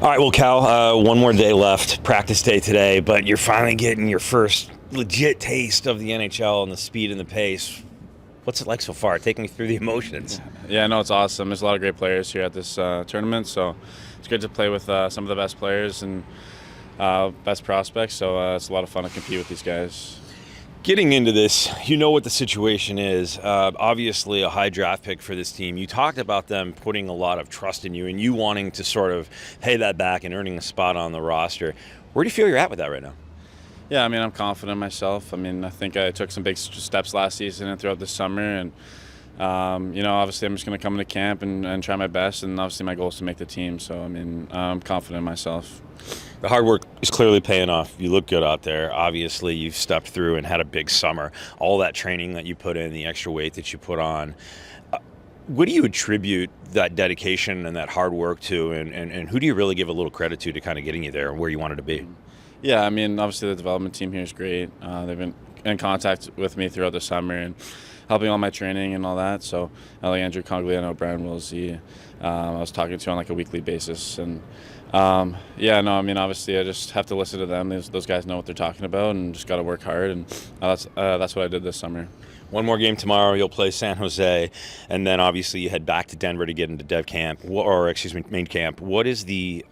All right, well, Cal, one more day left, practice day today, but you're finally getting your first legit taste of the NHL and the speed and the pace. What's it like so far? Take me through the emotions. Yeah, no, it's awesome. There's a lot of great players here at this tournament, so it's good to play with some of the best players and best prospects, so it's a lot of fun to compete with these guys. Getting into this, you know what the situation is. Obviously, a high draft pick for this team. You talked about them putting a lot of trust in you and you wanting to sort of pay that back and earning a spot on the roster. Where do you feel you're at with that right now? Yeah, I mean, I'm confident in myself. I mean, I think I took some big steps last season and throughout this summer. And, obviously I'm just going to come into camp and try my best. And obviously my goal is to make the team. So, I mean, I'm confident in myself. The hard work is clearly paying off. You look good out there. Obviously, you've stepped through and had a big summer. All that training that you put in, the extra weight that you put on. What do you attribute that dedication and that hard work to? And who do you really give a little credit to kind of getting you there and where you wanted to be? Yeah, I mean, obviously the development team here is great. They've been in contact with me throughout the summer and helping all my training and all that. So, like Andrew Congliano, Brian Wilsey, I was talking to on like a weekly basis. And obviously I just have to listen to them. Those guys know what they're talking about and just got to work hard. And that's what I did this summer. One more game tomorrow. You'll play San Jose, and then obviously you head back to Denver to get into main camp. What is the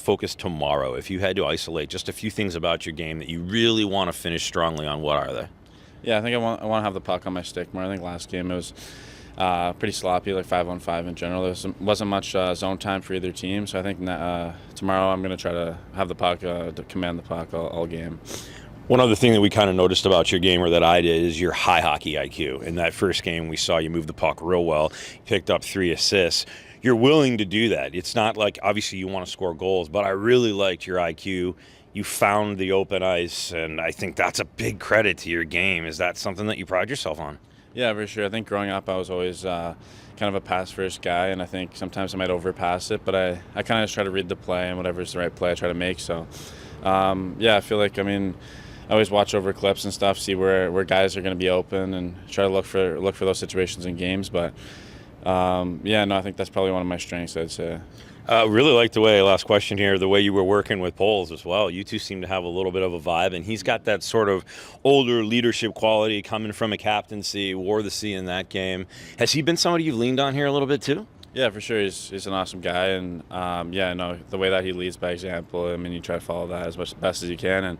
focus tomorrow? If you had to isolate just a few things about your game that you really want to finish strongly on, what are they? Yeah, I think I want to have the puck on my stick more. I think last game it was pretty sloppy, like 5-on-5 in general. There wasn't much zone time for either team, so I think tomorrow I'm going to try to have the puck, to command the puck all game. One other thing that we kind of noticed about your game, or that I did, is your high hockey IQ. In that first game, we saw you move the puck real well, picked up 3 assists. You're willing to do that. It's not like, obviously, you want to score goals, but I really liked your IQ. You found the open ice, and I think that's a big credit to your game. Is that something that you pride yourself on? Yeah, for sure. I think growing up, I was always kind of a pass-first guy, and I think sometimes I might overpass it, but I kind of just try to read the play, and whatever's the right play, I try to make. So, I feel like, I always watch over clips and stuff, see where guys are going to be open, and try to look for those situations in games. But I think that's probably one of my strengths, I'd say. Really like the way, last question here, the way you were working with Poles as well. You two seem to have a little bit of a vibe, and he's got that sort of older leadership quality coming from a captaincy, wore the C in that game. Has he been somebody you've leaned on here a little bit too? Yeah, for sure. He's an awesome guy, and the way that he leads by example. I mean, you try to follow that as best as you can. And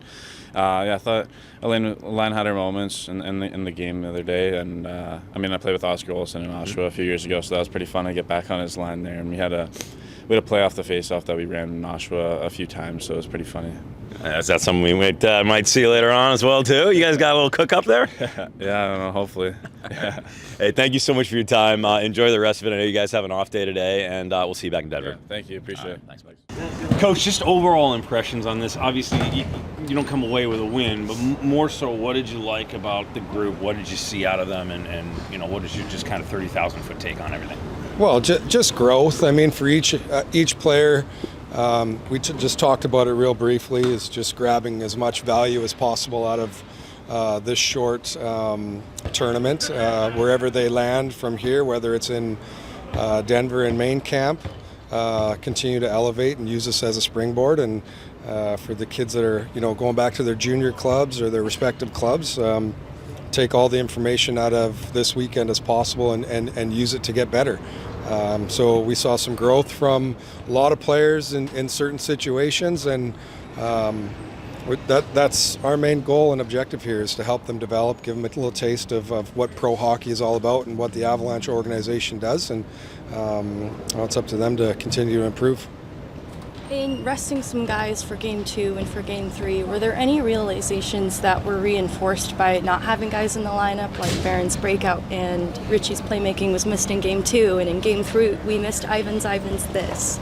I thought Elaine had her moments in the game the other day. And I played with Oscar Olsen in Oshawa a few years ago, so that was pretty fun to get back on his line there. And we had a play off the face-off that we ran in Oshawa a few times, so it was pretty funny. Is that something we might see later on as well too? You guys got a little cook up there? Yeah, I don't know, hopefully. Yeah. Hey, thank you so much for your time. Enjoy the rest of it. I know you guys have an off day today, and we'll see you back in Denver. Yeah, thank you. Appreciate it. Thanks, Mike. Coach, just overall impressions on this. Obviously, you don't come away with a win, but more so, what did you like about the group? What did you see out of them? And what is your just kind of 30,000-foot take on everything? Well, just growth. I mean, for each player, we just talked about it real briefly, is just grabbing as much value as possible out of this short tournament, wherever they land from here, whether it's in Denver and main camp, continue to elevate and use this as a springboard. And for the kids that are, going back to their junior clubs or their respective clubs, take all the information out of this weekend as possible and use it to get better. So we saw some growth from a lot of players in certain situations, and that's our main goal and objective here, is to help them develop, give them a little taste of what pro hockey is all about and what the Avalanche organization does, and it's up to them to continue to improve. In resting some guys for Game 2 and for Game 3, were there any realizations that were reinforced by not having guys in the lineup, like Barron's breakout and Richie's playmaking was missed in Game 2, and in Game 3 we missed Ivan's this?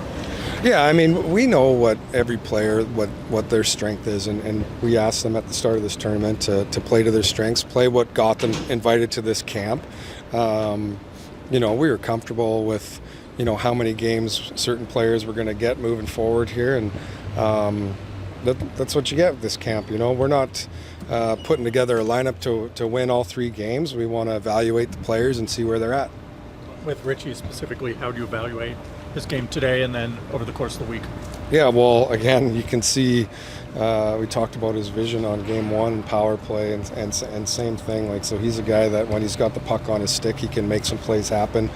Yeah, we know what every player, what their strength is, and we asked them at the start of this tournament to play to their strengths, play what got them invited to this camp. We were comfortable with how many games certain players were going to get moving forward here, and that's what you get with this camp. We're not putting together a lineup to win all 3 games. We want to evaluate the players and see where they're at. With Richie specifically, how do you evaluate his game today and then over the course of the week? Yeah, well, again, you can see we talked about his vision on game one, power play, and same thing. Like, so he's a guy that when he's got the puck on his stick, he can make some plays happen.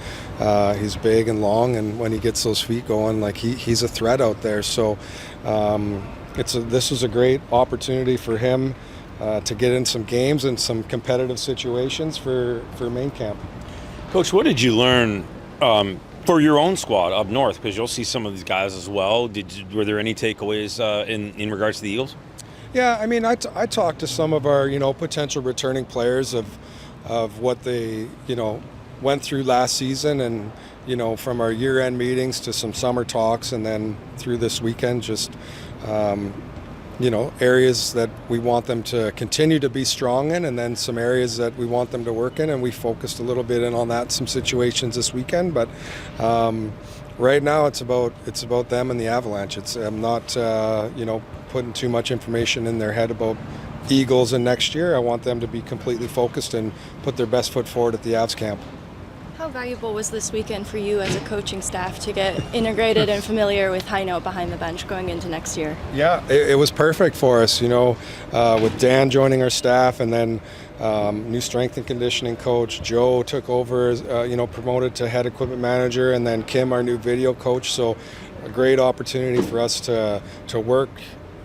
He's big and long, and when he gets those feet going, like he's a threat out there. So this was a great opportunity for him to get in some games and some competitive situations for main camp. Coach, what did you learn for your own squad up north? Because you'll see some of these guys as well. Were there any takeaways in regards to the Eagles? Yeah, I mean, I talked to some of our potential returning players of what they went through last season, and from our year-end meetings to some summer talks, and then through this weekend, just areas that we want them to continue to be strong in, and then some areas that we want them to work in, and we focused a little bit in on that, some situations this weekend. But right now it's about them and the Avalanche. I'm not putting too much information in their head about Eagles and next year. I want them to be completely focused and put their best foot forward at the Avs camp. How valuable was this weekend for you as a coaching staff to get integrated and familiar with high note behind the bench going into next year? Yeah, it was perfect for us, with Dan joining our staff, and then new strength and conditioning coach. Joe took over, as, promoted to head equipment manager, and then Kim, our new video coach. So a great opportunity for us to work,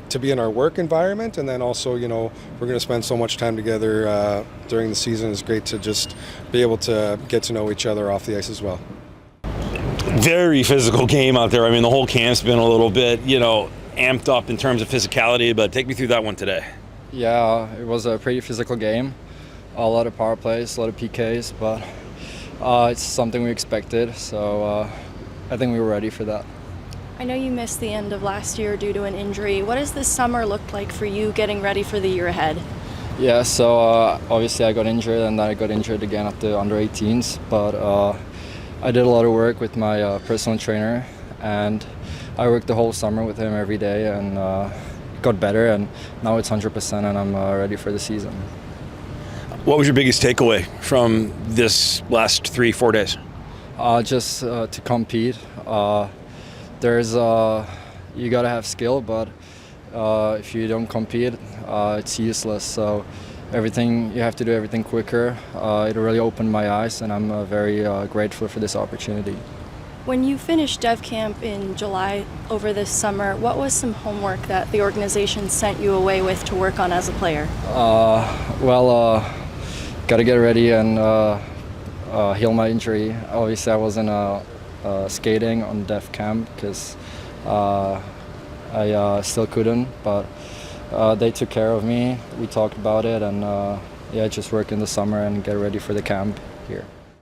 to be in our work environment, and then also, we're going to spend so much time together during the season. It's great to just be able to get to know each other off the ice as well. Very physical game out there. I mean, the whole camp's been a little bit, amped up in terms of physicality, but take me through that one today. Yeah, it was a pretty physical game. A lot of power plays, a lot of PKs, but it's something we expected, so I think we were ready for that. I know you missed the end of last year due to an injury. What does this summer look like for you getting ready for the year ahead? Yeah, so obviously I got injured, and then I got injured again at the under-18s, but I did a lot of work with my personal trainer, and I worked the whole summer with him every day, and got better, and now it's 100% and I'm ready for the season. What was your biggest takeaway from this last 3-4 days? Just to compete. There's you gotta have skill, but if you don't compete, it's useless. So you have to do everything quicker. It really opened my eyes, and I'm very grateful for this opportunity. When you finished Dev Camp in July over this summer, what was some homework that the organization sent you away with to work on as a player? Got to get ready and heal my injury. Obviously, I wasn't skating on Dev Camp because I still couldn't, but they took care of me. We talked about it, and just work in the summer and get ready for the camp here.